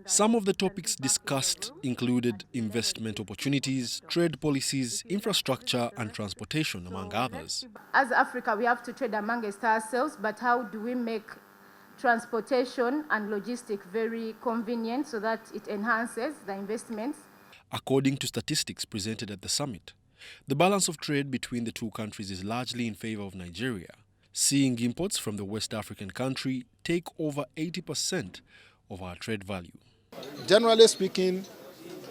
Some of the topics discussed included investment opportunities, trade policies, infrastructure and transportation, among others. As Africa, we have to trade amongst ourselves, but how do we make transportation and logistics very convenient so that it enhances the investments? According to statistics presented at the summit, the balance of trade between the two countries is largely in favor of Nigeria, seeing imports from the West African country take over 80% of our trade value. Generally speaking,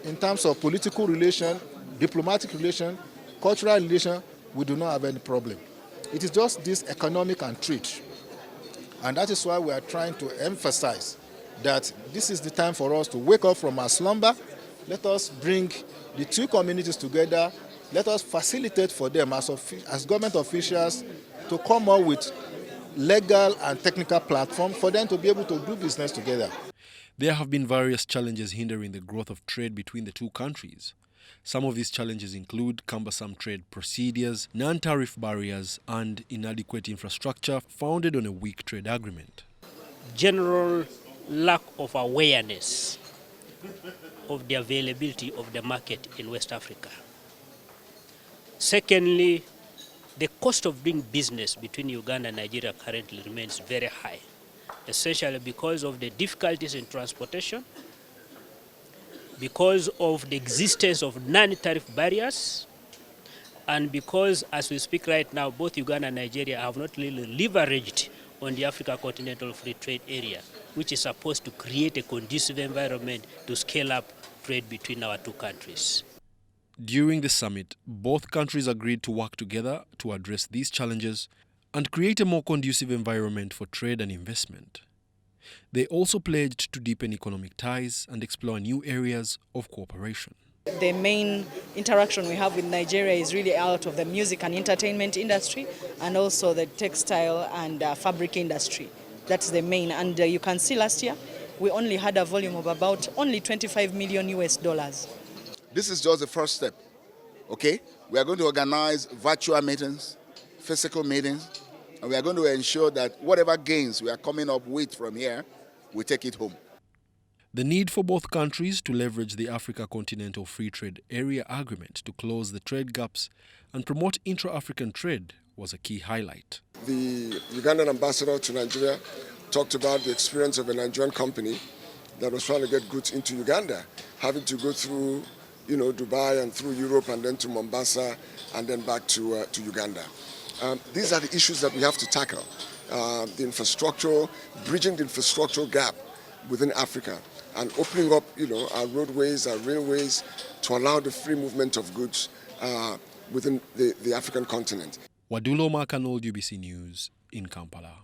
in terms of political relation, diplomatic relation, cultural relation, we do not have any problem. It is just this economic and trade. And that is why we are trying to emphasize that this is the time for us to wake up from our slumber. Let us bring the two communities together. Let us facilitate for them as government officials to come up with legal and technical platform for them to be able to do business together. There have been various challenges hindering the growth of trade between the two countries. Some of these challenges include cumbersome trade procedures, non-tariff barriers, and inadequate infrastructure founded on a weak trade agreement. General lack of awareness of the availability of the market in West Africa. Secondly, the cost of doing business between Uganda and Nigeria currently remains very high, essentially because of the difficulties in transportation, because of the existence of non-tariff barriers, and because, as we speak right now, both Uganda and Nigeria have not really leveraged on the Africa Continental Free Trade Area, which is supposed to create a conducive environment to scale up trade between our two countries. During the summit, both countries agreed to work together to address these challenges and create a more conducive environment for trade and investment. They also pledged to deepen economic ties and explore new areas of cooperation. The main interaction we have with Nigeria is really out of the music and entertainment industry and also the textile and fabric industry. That's the main. And you can see last year, we only had a volume of about only $25 million US. This is just the first step, okay? We are going to organize virtual meetings, physical meetings, and we are going to ensure that whatever gains we are coming up with from here, we take it home. The need for both countries to leverage the Africa Continental Free Trade Area Agreement to close the trade gaps and promote intra-African trade was a key highlight. The Ugandan ambassador to Nigeria talked about the experience of a Nigerian company that was trying to get goods into Uganda, having to go through Dubai and through Europe and then to Mombasa and then back to Uganda. These are the issues that we have to tackle. The infrastructure, bridging the infrastructural gap within Africa and opening up our roadways, our railways to allow the free movement of goods within the African continent. Wadulo Makanol, UBC News in Kampala.